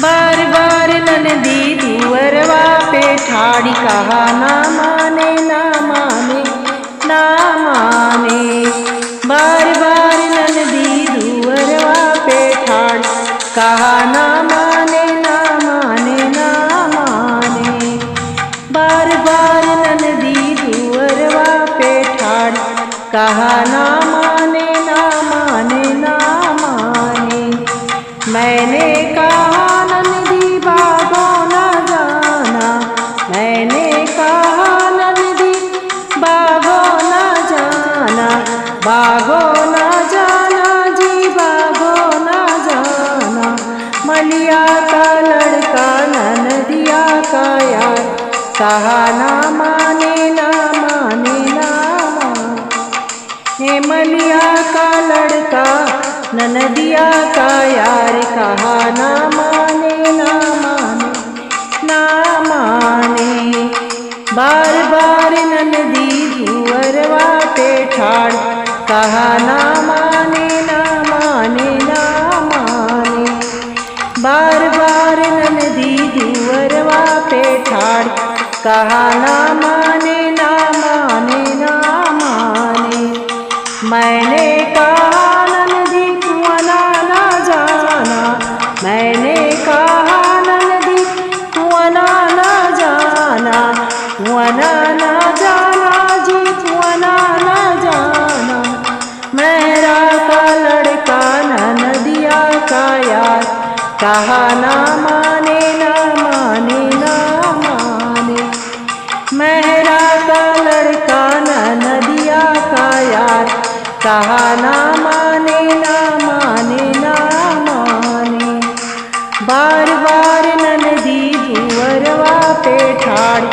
बार बार ननदी दुअरवा पे ठाड़ी कहा ना माने ना माने ना माने। बार बार ननदी दुअरवा पे ठाड़ी कहा ना माने ना माने ना माने। बार बार ननदी दुअरवा पे ठाड़ी कहा ना माने ना माने ना माने। मैंने कहा ननदी भागो न जाना, मैंने कहा ननदी भागो न जाना, भागो न जाना जी भागो न जाना। मलिया का लड़का ननदिया का यार कहा ना माने ना माने ना माने। मलिया का लड़का ननदिया का यार कहा ना माने ना माने ना माने। बार बार ननदी दुअरवा पे ठाड़ कहा ना माने ना माने ना माने। बार बार ननदी दुअरवा पे ठाड़ कहा ना माने ना माने ना माने। मैंने कहा ननदी कुआना ना जाना, मैंने कहा ननदी कुआना ना जाना, कुआना ना जाना जी कुआना ना जाना। मेरा का लड़का ननदिया का यार कहा ना माने ना माने ना माने। मेरा का लड़का ननदिया का यार कहा ना माने ना माने ना माने। बार बार ननदी दुअरवा पे ठाड़ी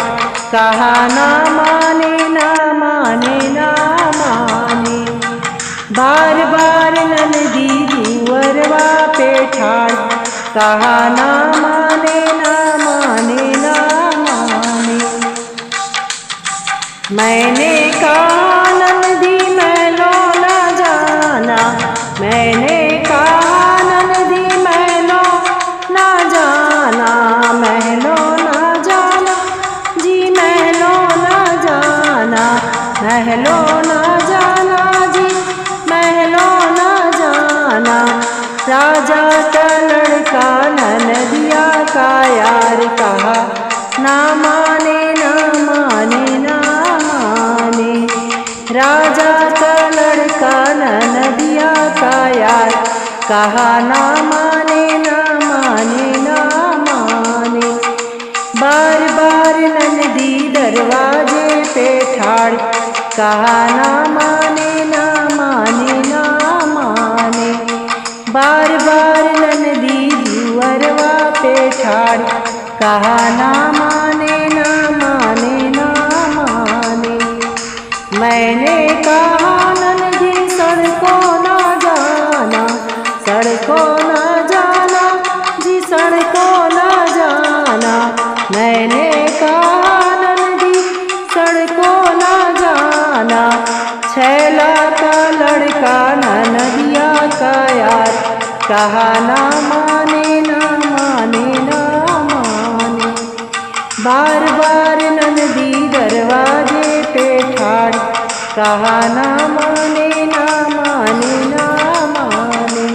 कहा ना माने ना माने ना माने। बार बार ननदी दुअरवा पे ठाड़ी कहा ना माने ना माने ना माने। मैंने कहा ननदी मैलो न जाना, मैंने कहा ननदी मैलो न जाना, महलो न जाना जी महलो न जाना, महलो न जाना जी महलो न जाना। राजा का लड़का ननदिया का यार कहा ना माने ना माने ना माने। राजा का लड़का ननदिया का यार कहा ना माने ना माने ना माने। बार बार ननदी दरवाजे पे ठाड़ कहा ना माने ना माने ना माने। बार बार ननदी दुअरवा पे ठाड़ कहा ना माने ना माने ना माने। मैंने कहा ननदी सड़कों ना जाना, सड़कों ना जाना जी सड़कों ना जाना। मैंने कहा ननदी सड़कों ना जाना। छैला का लड़का ननदिया का यार कहा ना माने ना माने ना माने। बार बार ननदी दरवाजे पे ठाड़ कहा ना माने ना माने ना माने।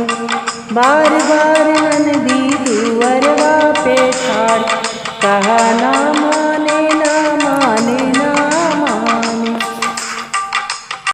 बार बार ननदी दुअरवा पे ठाड़ कहा ना